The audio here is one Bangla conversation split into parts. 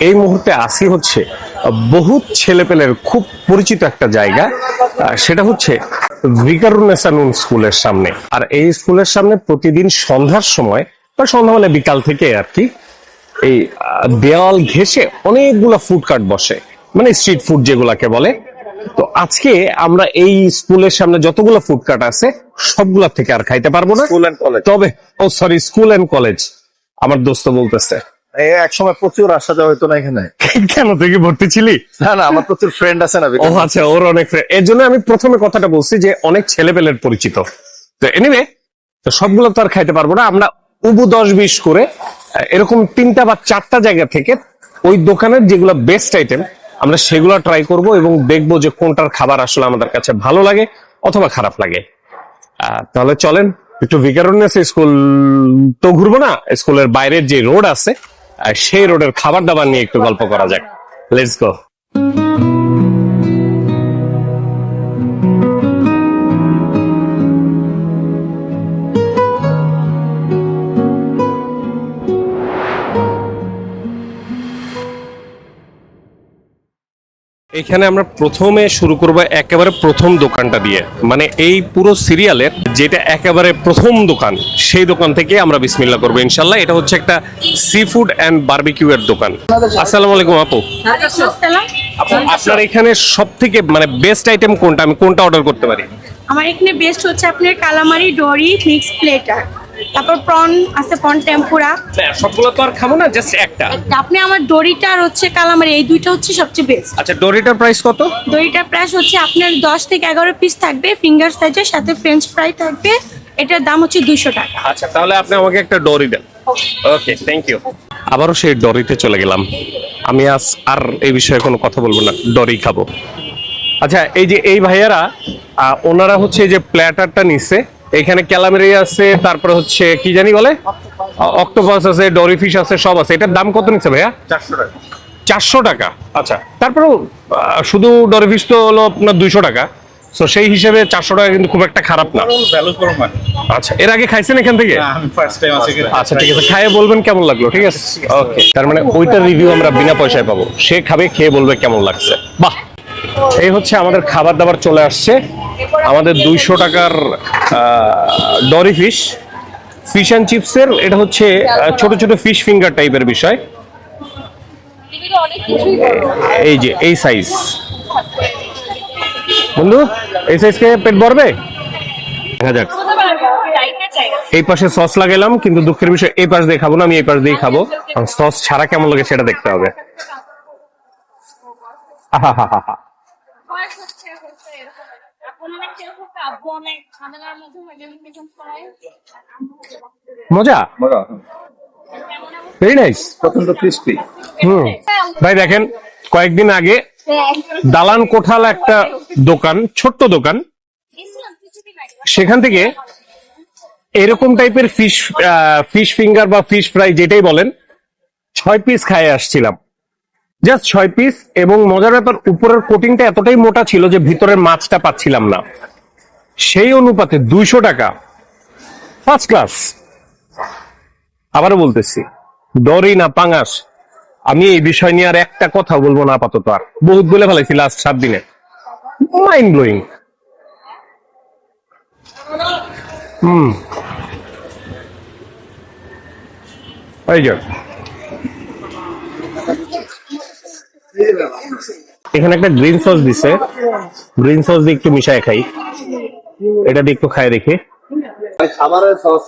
এই মুহূর্তে আসি হচ্ছে বহুত ছেলেপেলের খুব পরিচিত একটা জায়গা, সেটা হচ্ছে ভিকারুন্নেসা নূন স্কুলের সামনে। আর এই স্কুলের সামনে প্রতিদিন সন্ধ্যার সময় বা সন্ধ্যা মানে বিকাল থেকে আর কি এই দেওয়াল ঘেঁষে অনেকগুলা ফুড কার্ট বসে, মানে স্ট্রিট ফুড যেগুলাকে বলে। তো আজকে আমরা এই স্কুলের সামনে যতগুলো ফুড কার্ট আছে সবগুলা থেকে আর খাইতে পারবো না, তবে ও সরি স্কুল এন্ড কলেজ আমার দোস্ত বলতেছে এক সময় প্রচুর আসা যাওয়া হতো না এখানে। কেন থেকে ভর্তি ছিলি? না না, আমার প্রচুর ফ্রেন্ড আছে না। ও আচ্ছা, ওর অনেক ফ্রেন্ড, এর জন্য আমি প্রথমে কথাটা বলছি যে অনেক ছেলেপেলের পরিচিত। তো এনিওয়ে, তো সবগুলো তো আর খাইতে পারবো না, আমরা উবু 10-20 করে এরকম 3টা বা 4টা জায়গা থেকে ওই দোকানের যেগুলো বেস্ট আইটেম আমরা সেগুলো ট্রাই করব এবং দেখবো যে কোনটার খাবার আসলে আমাদের কাছে ভালো লাগে অথবা খারাপ লাগে। তাহলে চলেন একটু ভিকারুন্নেসা স্কুল তো ঘুরবো না, স্কুলের বাইরের যে রোড আছে সেই রোডের খাবার দাবার নিয়ে একটু গল্প করা যাক। Let's go. এখানে আমরা প্রথমে শুরু করব একেবারে প্রথম দোকানটা দিয়ে, মানে এই পুরো সিরিয়ালের যেটা একেবারে প্রথম দোকান সেই দোকান থেকে আমরা বিসমিল্লাহ করবো ইনশাল্লাহ। এটা হচ্ছে একটা সি ফুড অ্যান্ড বারবিকিউ এর দোকান। আসসালামু আলাইকুম আপু, আপনার এখানে সব থেকে মানে বেস্ট আইটেম কোনটা, আমি কোনটা অর্ডার করতে পারি? আমার এখানে বেস্ট হচ্ছে আপনার কালামারি ডরি মিক্স প্লেটার, তারপর প্রন আছে, প্রন টেম্পুরা। সবগুলো তো আর খাবো না, জাস্ট একটা। আপনি আমার ডরিটা আর হচ্ছে কালামারি, এই দুইটা হচ্ছে সবচেয়ে বেস্ট। আচ্ছা, ডরিটার প্রাইস কত? ডরিটার প্রাইস হচ্ছে আপনার 10 থেকে 11 পিস থাকবে, ফিঙ্গার সাইজের সাথে ফ্রেঞ্চ ফ্রাই থাকবে। এটার দাম হচ্ছে 200 টাকা। আচ্ছা, তাহলে আপনি আমাকে একটা ডরি দেন। ওকে, থ্যাংক ইউ। আবারও সেই ডরিতে চলে গেলাম। আমি আজ আর এই বিষয়ে কোনো কথা বলবো না, ডরি খাবো। আচ্ছা, এই যে এই ভাইয়ারা ওনারা হচ্ছে যে প্ল্যাটারটা নিচ্ছে, এখানে ক্যালামেরি আছে, তারপরে হচ্ছে কি জানি বলে অক্টোপাস আছে, ডরি ফিশ আছে, সব আছে। এটার দাম কত নিচ্ছে ভাইয়া? 400 টাকা। 400 টাকা। আচ্ছা, তারপরেও শুধু ডরি ফিশ তো হলো আপনার 200 টাকা। তো সেই হিসেবে 400 টাকা কিন্তু খুব একটা খারাপ না। Value for money. আচ্ছা, এর আগে খাইছেন এখান থেকে? আমি ফার্স্ট টাইম আছি এখানে। আচ্ছা ঠিক আছে, খাইয়ে বলবেন কেমন লাগলো, ঠিক আছে? ওকে, তার মানে ওইটার রিভিউ আমরা বিনা পয়সায় পাবো, সে খাবে, খেয়ে বলবে কেমন লাগছে। বাহ, এই হচ্ছে আমাদের খাবার দাবার চলে আসছে। আমাদের 200 টাকার ডরি ফিশ, ফিশ অ্যান্ড চিপসের, এটা হচ্ছে ছোট ছোট ফিশ ফিঙ্গার টাইপের বিষয়। এই যে এই সাইজ, বন্ধু এই সাইজ কে পেট ভরবে? এই পাশে সস লাগাইলাম, কিন্তু দুঃখের বিষয় এই পাশ দিয়ে খাবো না, আমি এই পাশ দিয়ে খাবো। সস ছাড়া কেমন লাগে সেটা দেখতে হবে। মজা, ভেরি নাইস, প্রচন্ড ক্রিস্পি। ভাই দেখেন, কয়েকদিন আগে দালান কোঠাল একটা দোকান, ছোট্ট দোকান, সেখান থেকে এরকম টাইপের ফিশ ফিঙ্গার বা ফিশ ফ্রাই যেটাই বলেন 6 পিস খাইয়ে আসছিলাম, জাস্ট 6 পিস। এবং মজার ব্যাপার, উপরের কোটিংটা এতটাই মোটা ছিল যে ভিতরের মাছটা পাচ্ছিলাম না। সেই অনুপাতে 200 টাকা, ফার্স্ট ক্লাস। আবারও বলতেছি, ডরি না পাঙাশ, আমি এই বিষয় নিয়ে আর একটা কথা বলবো না আপাতত, আর বহুত বলে ফেলাইছি লাস্ট 7 দিনে। Mind blowing. এই যে এখানে একটা গ্রিন সস দিছে, গ্রিন সস দিয়ে একটু মিশায় খাই, এটা দিয়ে একটু খাই দেখি। খাবারের সস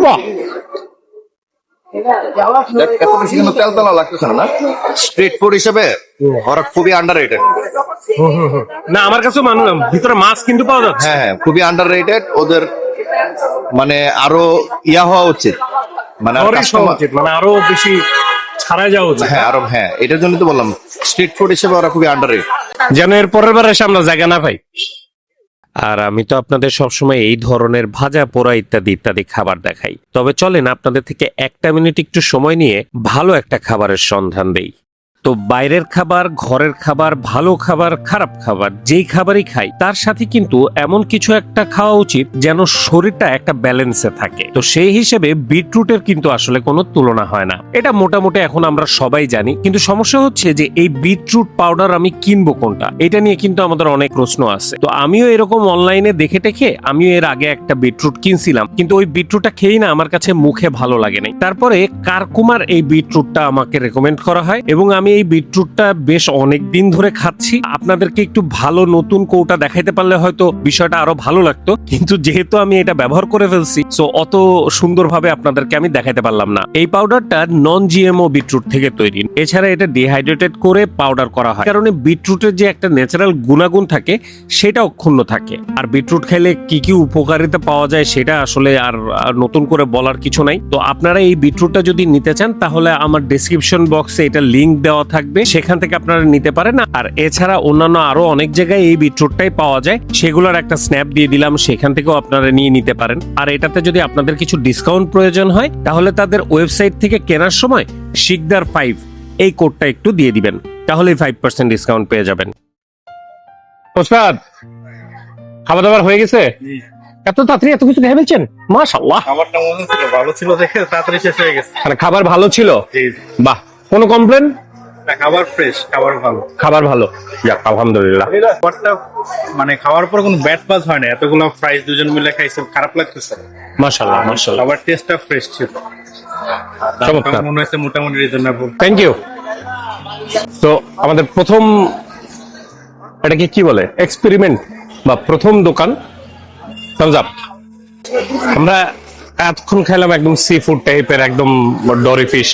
বাহ, এত বেশি কিন্তু তেলতলা লাগতেছে না। স্ট্রিট ফুড হিসেবে ওরা খুবই আন্ডাররেটেড। না আমার কাছেও মানলাম, ভিতরে মাছ কিন্তু পাওয়া যাচ্ছে। হ্যাঁ হ্যাঁ, খুবই আন্ডাররেটেড। ওদের মানে আরো ইয়া হওয়া উচিত, মানে আর customer- মানে আরো বেশি ছাড়া যাওয়া উচিত। হ্যাঁ আরো, হ্যাঁ এটার জন্য তো বললাম স্ট্রিট ফুড হিসেবে ওরা খুবই আন্ডাররেটেড। যেন এর পরের বার এসে আমরা জায়গা না পাই। আর আমি তো আপনাদের সবসময় এই ধরনের ভাজা পোড়া ইত্যাদি ইত্যাদি খাবার দেখাই, তবে চলেন আপনাদের থেকে একটা মিনিট একটু সময় নিয়ে ভালো একটা খাবারের সন্ধান দেই। তো বাইরের খাবার, ঘরের খাবার, ভালো খাবার, খারাপ খাবার, যেই খাবারই খাই তার সাথে কিন্তু এমন কিছু একটা খাওয়া উচিত যেন শরীরটা একটা ব্যালেন্সে থাকে। তো সেই হিসেবে বিটরুটের কিন্তু আসলে কোনো তুলনা হয় না, এটা মোটামুটি এখন আমরা সবাই জানি। কিন্তু সমস্যা হচ্ছে যে এই বিটরুট পাউডার আমি কিনবো কোনটা, এটা নিয়ে কিন্তু আমাদের অনেক প্রশ্ন আছে। তো আমিও এরকম অনলাইনে দেখে টেখে আমিও এর আগে একটা বিটরুট কিনছিলাম, কিন্তু ওই বিটরুটটা খেয়েই না আমার কাছে মুখে ভালো লাগে নাই। তারপরে কারকুমার এই বিটরুটটা আমাকে রেকমেন্ড করা হয় এবং আমি এই বিটরুটটা বেশ অনেক দিন ধরে খাচ্ছি। আপনাদেরকে একটু ভালো নতুন কৌটা দেখাইতে পারলে হয়তো বিষয়টা আরো ভালো লাগতো, কিন্তু যেহেতু আমি এটা ব্যবহার করে ফেলছি সো অত সুন্দরভাবে আপনাদেরকে আমি দেখাইতে পারলাম না। এই পাউডারটা নন জিএমও বিটরুট থেকে তৈরি। এছাড়া এটা ডিহাইড্রেটেড করে পাউডার করা হয়, কারণে বিটরুটের যে একটা ন্যাচারাল গুণাগুণ থাকে সেটা অক্ষুণ্ণ থাকে। আর বিটরুট খাইলে কি কি উপকারিতা পাওয়া যায় সেটা আসলে আর নতুন করে বলার কিছু নাই। তো আপনারা এই বিটরুটটা যদি নিতে চান তাহলে আমার ডেসক্রিপশন বক্সে এটা লিংক দেওয়া থাকবে, সেখান থেকে আপনারা নিতে পারেন। আর এছাড়া অন্যান্য আরো অনেক জায়গায় এই বিটরুটটাই পাওয়া যায়, সেগুলোর একটা স্ন্যাপ দিয়ে দিলাম, সেখান থেকেও আপনারা নিয়ে নিতে পারেন। আর এটাতে যদি আপনাদের কিছু ডিসকাউন্ট প্রয়োজন হয় তাহলে তাদের ওয়েবসাইট থেকে কেনার সময় শিকদার 5 এই কোডটা একটু দিয়ে দিবেন, তাহলে 5% ডিসকাউন্ট পেয়ে যাবেন। ওস্তাদ, খাবার দাবার হয়ে গেছে? এত তাড়াতাড়ি এত কিছু খেয়ে ফেলছেন? মাশাআল্লাহ, খাবারটা মনে ছিল ভালো ছিল দেখে তাড়াতাড়ি শেষ হয়ে গেছে। মানে খাবার ভালো ছিল? জি। বাহ, কোনো কমপ্লেন? না, খাবার ফ্রেশ, খাবার ভালো। খাবার ভালো, যাক আলহামদুলিল্লাহ। খাবারটা মানে খাওয়ার পর কোনো ব্যাড পাস হয় না, এতগুলো ফ্রাইস দুজন মিলে খাইছে, খারাপ লাগতেছে। মাশাআল্লাহ মাশাআল্লাহ, খাবার টেস্টটা ফ্রেশ ছিল, চমৎকার, মনে হচ্ছে মোটামুটি রিজনেবল। Thank you. তো আমাদের প্রথম, এটাকে কি বলে, এক্সপেরিমেন্ট বা প্রথম দোকান থামস আপ। আমরা এতক্ষণ খাইলাম একদম সি ফুড টাইপের, একদম ডরি ফিশ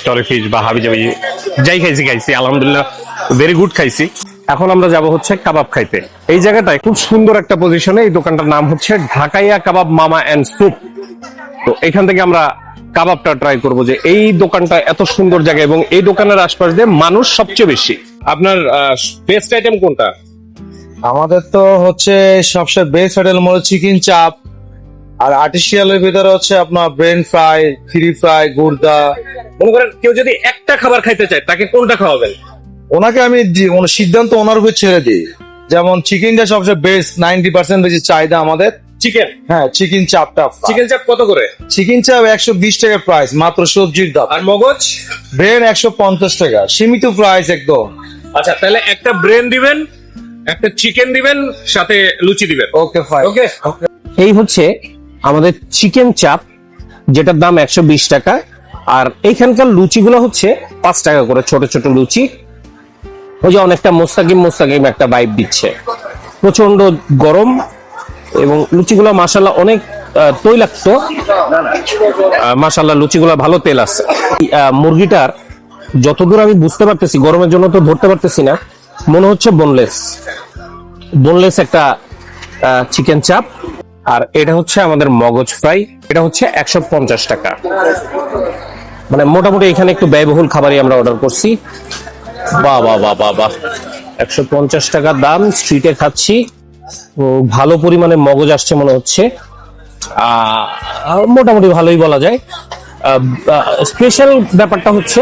বা হাবি জাবি যাই খাইছি আলহামদুলিল্লাহ ভেরি গুড খাইছি। এখন আমরা যাব হচ্ছে কাবাব খাইতে। এই জায়গাটায় খুব সুন্দর একটা পজিশনে, এই দোকানটার নাম হচ্ছে ঢাকাইয়া কাবাব মামা এন্ড স্যুপ। তো এখান থেকে আমরা কাবাবটা ট্রাই করব, যে এই দোকানটা এত সুন্দর জায়গা এবং এই দোকানের আশপাশ দিয়ে মানুষ সবচেয়ে বেশি। আপনার বেস্ট আইটেম কোনটা? আমাদের তো হচ্ছে সবচেয়ে বেস্ট হোটেল মনে চিকেন চাপ, আর আর্টিফিশিয়ালের ভিতরে হচ্ছে আপনার ব্রেন ফ্রাই, ফ্রি ফ্রাই, গুর্দা। মনে করেন কেউ যদি একটা খাবার খাইতে চায় তাকে কোনটা খাওয়াবেন? ওনাকে আমি সিদ্ধান্ত ওনার উপর ছেড়ে দিই। যেমন চিকেনটা সবচেয়ে বেস্ট, 90% বেশি চাহিদা আমাদের। চিকেন? হ্যাঁ, চিকেন চাপটা। চিকেন চাপ কত করে? চিকেন চাপ 120 টাকা প্রাইস, মাত্র সবজির দাম। আর মগজ? ব্রেন 150 টাকা, সীমিত প্রাইস একদম। আচ্ছা, তাহলে একটা ব্রেন দিবেন, একটা চিকেন দিবেন, সাথে লুচি দিবেন। Okay fine. ওকে। এই হচ্ছে আমাদের চিকেন চাপ, যেটার দাম 120 টাকা। আর এইখানকার লুচিগুলো হচ্ছে 5 টাকা করে, ছোট ছোট লুচি। ওই যে অনেকটা মোস্তাকিম একটা ভাইব দিচ্ছে, প্রচন্ড গরম এবং লুচিগুলো মাশাআল্লাহ অনেক তৈলাক্ত। মাশাআল্লাহ লুচিগুলো ভালো তেল আছে। মুরগিটার যতদূর আমি বুঝতে পারতেছি, গরমের জন্য তো ধরতে পারতেছি না, মনে হচ্ছে বোনলেস একটা চিকেন চাপ। আর এটা হচ্ছে আমাদের মগজ ফ্রাই, এটা হচ্ছে 150 টাকা। মানে মোটামুটি এখানে একটু ব্যয়বহুল খাবারই আমরা অর্ডার করছি। বাহ 150 টাকা দাম, স্ট্রিটে খাচ্ছি। ভালো পরিমাণে মগজ আসছে মনে হচ্ছে, মোটামুটি ভালোই বলা যায়। স্পেশাল ব্যাপারটা হচ্ছে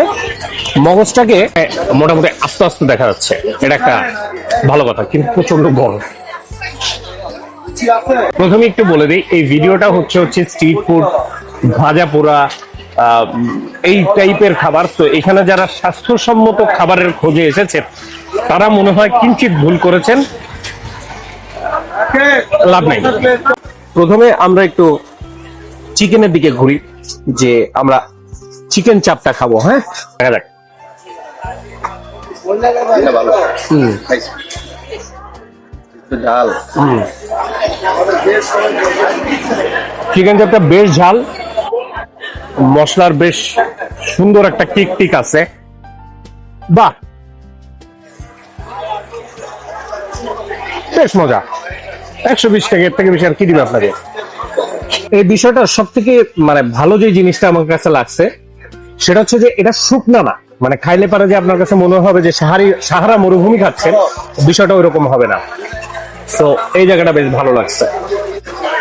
মগজটাকে মোটামুটি আস্তে আস্তে দেখা যাচ্ছে, এটা একটা ভালো কথা, কিন্তু প্রচন্ড গরম। প্রথমে একটু বলে দিই, এই ভিডিওটা হচ্ছে স্ট্রিট ফুড, ভাজা পোড়া, এই টাইপের খাবার। তো এখানে যারা স্বাস্থ্যসম্মত খাবারের খোঁজে এসেছেন তারা মনে হয় কিঞ্চিত ভুল করেছেন, লাভ নাই। প্রথমে আমরা একটু চিকেনের দিকে ঘুরি, যে আমরা চিকেন চাপটা খাবো। হ্যাঁ, দেখা যাক। চিকেন চাপটা বেশ ঝাল, মশলার বেশ সুন্দর একটা টিক আছে। বাহ, বেশ মজা। 120 টাকা, এর থেকে বেশি আর কি দিবে আপনাকে। এই বিষয়টা সব থেকে মানে ভালো যে জিনিসটা আমার কাছে লাগছে সেটা হচ্ছে যে এটা শুকনা না, মানে খাইলে পারে যে আপনার কাছে মনে হবে যে সাহারা মরুভূমি খাচ্ছেন, বিষয়টা ওইরকম হবে না। তো এই জায়গাটা বেশ ভালো লাগছে।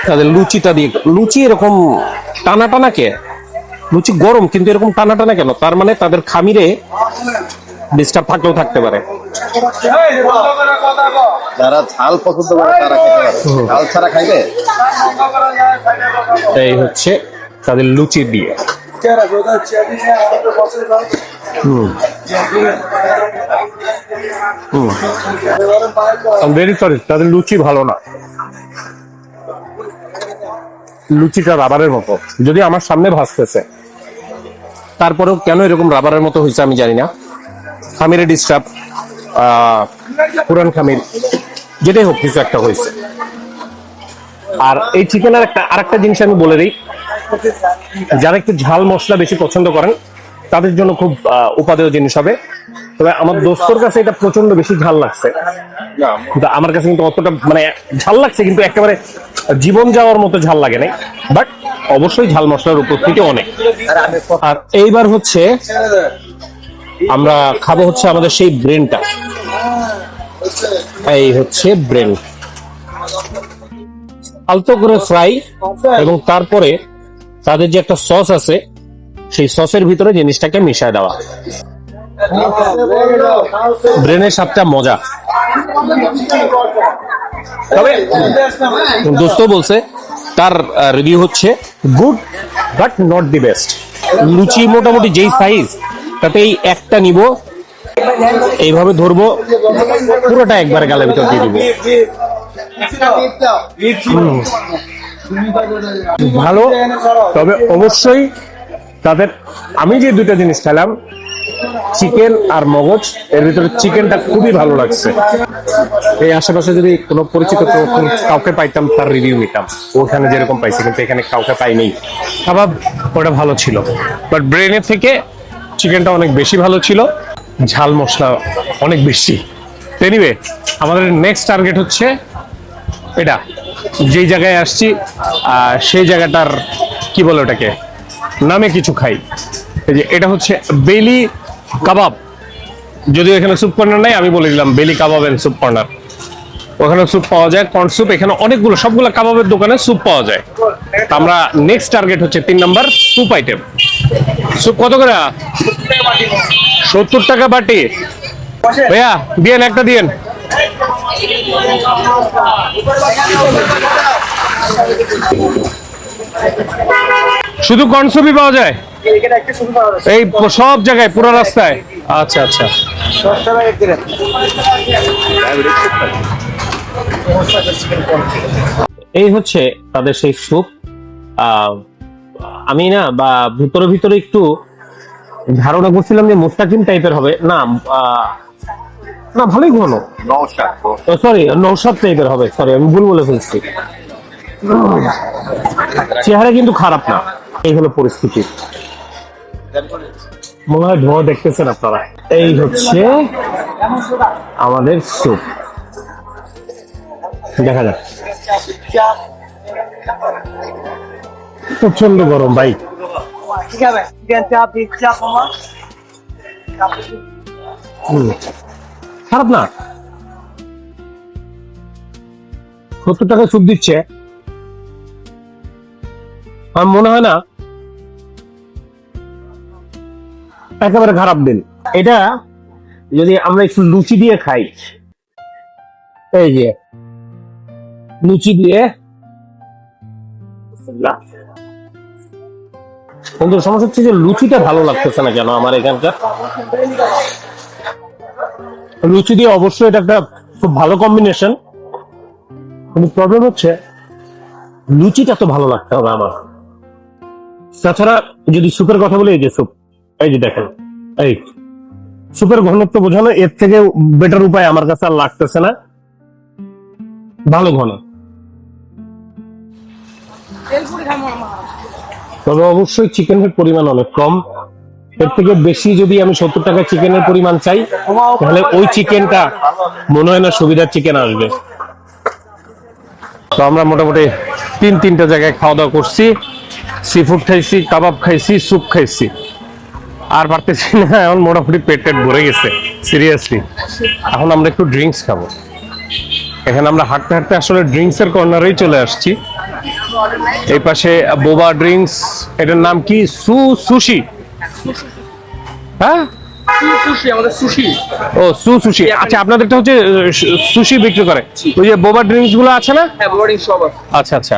তাদের লুচিটা দিয়ে, লুচি এরকম টানা কে? লুচি গরম কিন্তু এরকম টানা কেন? তার মানে তাদের খামিরে ডিস্টার্ব থাকলেও থাকতে পারে। যারা ঝাল পছন্দ করে তারা খেতে পারে, ঝাল ছাড়া খাইবে। এই হচ্ছে তাদের লুচি দিয়ে। ভেরি সরি, তাদের লুচি ভালো না। লুচিটা রাবারের মতো, যদি আমার সামনে ভাসতেছে, তারপরেও কেন এরকম রাবারের মতো হয়েছে আমি জানি না। খামিরে ডিস্টার্ব, পুরান খামির, যেটাই হোক কিছু একটা হয়েছে। আর এই চিকেনের আরেকটা জিনিস আমি বলে দিই, যারা একটু ঝাল মশলা বেশি পছন্দ করেন তাদের জন্য খুব উপাদেয় জিনিস হবে। তবে আমার দোস্তর কাছে এটা প্রচন্ড বেশি ঝাল লাগছে, কিন্তু আমার কাছে কিন্তু অতটা মানে ঝাল লাগছে, কিন্তু একেবারে জীবন যাওয়ার মতো ঝাল লাগে নাই। বাট অবশ্যই ঝাল মশলার উপস্থিতি অনেক। আর এইবার হচ্ছে আমরা খাবো হচ্ছে আমাদের সেই ব্রেনটা। এই হচ্ছে ব্রেন, আলতো করে ফ্রাই, এবং তারপরে তাদের যে একটা সস আছে সেই সসের ভিতরে জিনিসটাকে মিশায় দেওয়া। ব্রেনের স্বাদটা মজা। তবে দোস্ত বলছে তার রিভিউ হচ্ছে good but not the best. লুচি মোটামুটি যেই সাইজ, তাতে এই একটা নিব, এইভাবে ধরবো, পুরোটা একবারে গালের ভিতর দিয়ে দিব। ভালো, তবে অবশ্যই তাদের, আমি যে দুটো জিনিস খেলাম, চিকেন আর মগজ, এর ভিতরে চিকেনটা খুবই ভালো লাগছে। এই আশেপাশে যদি কোনো পরিচিত কাউকে পাইতাম তার রিভিউ নিতাম, ওখানে যেরকম পাইছি, কিন্তু এখানে কাউকে পাইনি। কাবাব ওটা ভালো ছিল, বাট ব্রেনের থেকে চিকেনটা অনেক বেশি ভালো ছিল, ঝাল মশলা অনেক বেশি। এনিওয়ে, আমাদের নেক্সট টার্গেট হচ্ছে এটা, যেই জায়গায় আসছি সেই জায়গাটার কি বলে ওটাকে, নামে কিছু খাই। এই যে এটা হচ্ছে বেলি কাবাব, যদিও এখানে স্যুপ কর্নার নাই, আমি বলে দিলাম বেলি কাবাব এন্ড স্যুপ কর্নার। ওখানে স্যুপ পাওয়া যায়, কর্ন স্যুপ, এখানে অনেকগুলো, সবগুলো কাবাবের দোকানে স্যুপ পাওয়া যায়। তা আমরা নেক্সট টার্গেট হচ্ছে 3 নাম্বার স্যুপ আইটেম। স্যুপ কত করে? 70 টাকা বাটি। ভাইয়া দিয়েন, একটা দিয়েন। শুধু কর্ন স্যুপই পাওয়া যায় এই সব জায়গায়, পুরো রাস্তায়? আচ্ছা আচ্ছা। এই হচ্ছে তাদের সেই স্যুপ। আমি না বা ভিতরে ভিতরে একটু ধারণা করছিলাম যে মুস্তাকিম টাইপের হবে, না না ভালোই ঘন, সরি নৌশাদ টাইপের হবে, সরি আমি ভুল বলে ফেলছি। চেহারা কিন্তু খারাপ না। এই হলো পরিস্থিতি, মনে হয় ধোঁয়া দেখতেছেন আপনারা। এই হচ্ছে আমাদের স্যুপ, দেখা যাক। প্রচন্ড গরম ভাই। খারাপ না, 70 টাকা স্যুপ দিচ্ছে, আমার মনে হয় না একেবারে খারাপ দিন। এটা যদি আমরা একটু লুচি দিয়ে খাই, এই যে লুচি দিয়ে, কিন্তু সমস্যা হচ্ছে যে লুচিটা ভালো লাগতেছে না কেন আমার এখানকার। লুচি দিয়ে অবশ্যই এটা একটা খুব ভালো কম্বিনেশন, কিন্তু প্রবলেম হচ্ছে লুচিটা তো ভালো লাগতে হবে আমার। তাছাড়া যদি স্যুপের কথা বলি, এই যে স্যুপ, এই যে দেখেন, এই স্যুপের ঘনত্ব বোঝানো, এর থেকে বেটার উপায় আমার কাছে আর লাগতেছে না। ভালো ঘন, তবে অবশ্যই চিকেনের পরিমাণ অনেক কম। এর থেকে বেশি যদি আমি 70 টাকা চিকেনের পরিমাণ চাই, তাহলে ওই চিকেনটা মনে হয় না সুবিধার চিকেন আসবে। তো আমরা মোটামুটি 3টা জায়গায় খাওয়া দাওয়া করছি, সি ফুড খাইছি, কাবাব খাইছি, স্যুপ খাইছি, আর পারতেছি না, এখন মোটামুটি পেট ভরে গেছে সিরিয়াসলি। এখন আমরা একটু ড্রিঙ্কস খাবো। এখানে আমরা হাঁটতে হাঁটতে আসলে ড্রিঙ্কস এর কর্নারেই চলে আসছি। এই পাশে বোবা ড্রিঙ্কস, এটার নাম কি, সুশি, হ্যাঁ সুশি, আমাদের সুশি। ও সুশি, আচ্ছা আপনাদেরটা হচ্ছে সুশি বিক্রি করে, ওই যে বোবা ড্রিঙ্কস গুলো আছে না? হ্যাঁ, বোর্ডিং সব আছে। আচ্ছা আচ্ছা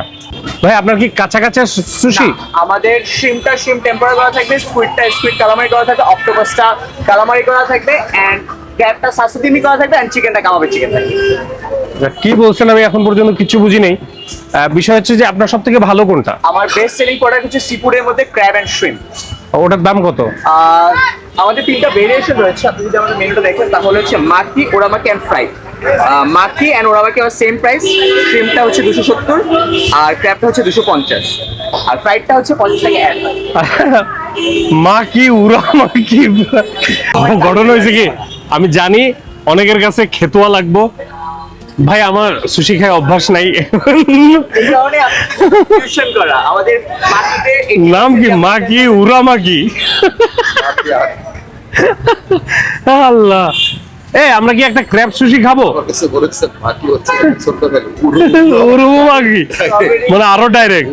ভাই, আপনার কি কাঁচা কাঁচা সুশি? আমাদের শ্রিমটা শ্রিম টেম্পার করা থাকবে, স্কুইডটা স্কুইড কালামারি করা থাকবে, অক্টোপাসটা কালামারি করা থাকবে, এন্ড ক্র্যাবটা সাসুদিমি করা থাকবে, এন্ড চিকেনটা কাবাবের চিকেন থাকবে। কি বলছেন আমি এখন পর্যন্ত কিছু বুঝি নেই। বিষয় হচ্ছে যে আপনার সব থেকে ভালো কোনটা? আমার বেস্ট সেলিং প্রোডাক্ট হচ্ছে সিফুডের মধ্যে ক্র্যাব এন্ড শ্রিম। ওটার দাম কত? আমাদের 3টা ভেরিয়েশন রয়েছে, আপনি যদি আমাদের মেনুটা দেখেন তাহলে হচ্ছে মাকি, ওরামাকি এন্ড ফ্রাই। মাকি এন্ড ওরামাকি আমার সেম প্রাইস, শ্রিমটা হচ্ছে 270 আর ক্র্যাবটা হচ্ছে 250 আর ফ্রাইডটা হচ্ছে 50 টাকা অ্যাড। মা কি উড়া মা কি ঘটনা হয়েছে কি, আমি জানি অনেকের কাছে খেতুয়া লাগবো ভাই, আমার সুশি খায় অভ্যাস নাই। এই কারণে ফিউশন করা আমাদের মাকিতে নাম কি মা কি উড়া মা কি? আল্লাহ, আমরা কি একটা ক্র্যাব সুশি খাবো? উড়ু মা কি মানে আরো ডাইরেক্ট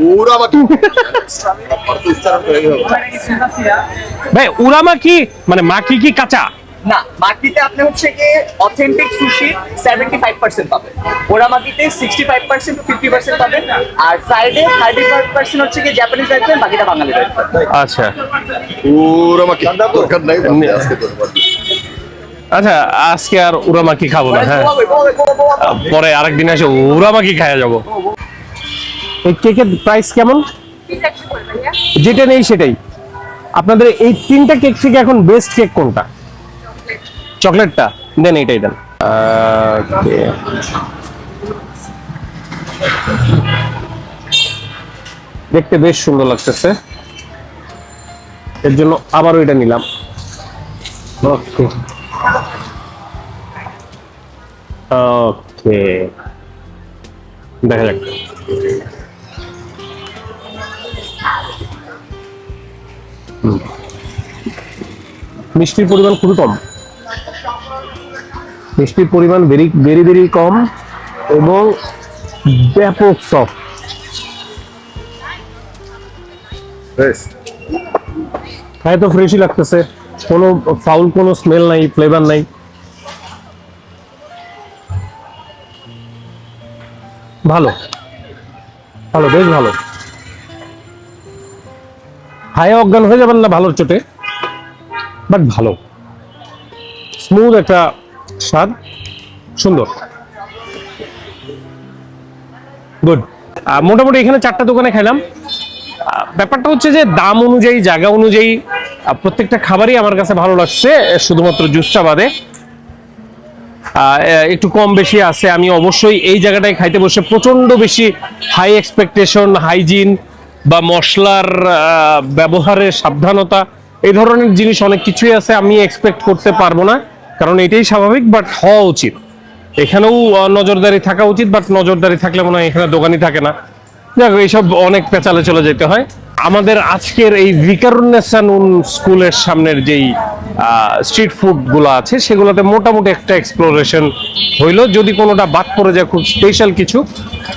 ভাই, উড়ামা কি মানে মাকি কি কাঁচা? না, মাকিতে আপনি হচ্ছে কি অথেন্টিক সুশি 75% পাবেন, ওরামাকিতে 65% to 50% পাবেন, আর ফ্রাইডে 30% হচ্ছে কি জাপানিজ আইটেম, বাকিটা বাঙালি আইটেম। আচ্ছা আমাকে দরকার নাই, আজকে দরকার। আচ্ছা, আজকে আর উড়ামাকি খাবো না, হ্যাঁ পরে আরেকদিন এসে উড়ামাকি খাওয়া যাবো। এই কেকের প্রাইস কেমন? যেটা নেই সেটাই। আপনাদের এই 3টা কেক থেকে এখন বেস্ট কেক কোনটা? চকলেটটা দেন, এইটাই দেন। দেখতে বেশ সুন্দর লাগতেছে, এর জন্য আবারও এটা নিলাম। ওকে ওকে, দেখা যাক। মিষ্টির পরিমাণ খুবই কম, মিষ্টির পরিমাণ ভেরি ভেরি ভেরি কম এবং ব্যাপক সফট। খায় তো ফ্রেশই লাগতেছে, কোনো ফাউল কোনো স্মেল নাই, ফ্লেভার নাই। ভালো ভালো, বেশ ভালো। হায় অজ্ঞান হয়ে যাবেন না ভালোর চোটে, বাট ভালো, স্মুথ একটা স্বাদ, সুন্দর, গুড। মোটামুটি এখানে 4টা দোকানে খাইলাম। ব্যাপারটা হচ্ছে যে দাম অনুযায়ী, জায়গা অনুযায়ী প্রত্যেকটা খাবারই আমার কাছে ভালো লাগছে, শুধুমাত্র জুসটা বাদে। একটু কম বেশি আছে, আমি অবশ্যই এই জায়গাটায় খাইতে বসে প্রচন্ড বেশি হাই এক্সপেকটেশন, হাইজিন বা মশলার ব্যবহারের সাবধানতা, এই ধরনের জিনিস অনেক কিছুই আছে, আমি এক্সপেক্ট করতে পারবো না, কারণ এটাই স্বাভাবিক, বাট হওয়া উচিত। এখানেও নজরদারি থাকা উচিত, বাট নজরদারি থাকলে মনে হয় এখানে দোকানই থাকে না। যাক, এইসব অনেক পেঁচালে চলে যেতে হয়। আমাদের আজকের এই ভিকারুন্নেসা নুন স্কুলের সামনের যেই স্ট্রিট ফুড গুলো আছে সেগুলোতে মোটামুটি একটা এক্সপ্লোরেশন হইলো। যদি কোনোটা বাদ পড়ে যায় খুব স্পেশাল কিছু,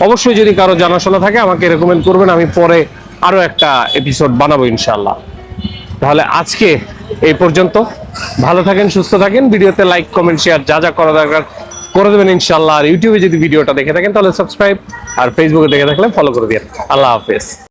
অবশ্যই যদি কারো জানাশোনা থাকে আমাকে রেকমেন্ড করবেন, আমি পরে আরো একটা এপিসোড বানাবো ইনশাআল্লাহ। তাহলে আজকে এই পর্যন্ত, ভালো থাকেন, সুস্থ থাকেন, ভিডিওতে লাইক কমেন্ট শেয়ার যা যা করা দরকার করে দেবেন ইনশাআল্লাহ। আর ইউটিউবে যদি ভিডিওটা দেখে থাকেন তাহলে সাবস্ক্রাইব, আর ফেসবুকে দেখে থাকলে ফলো করে দিন। আল্লাহ হাফেজ।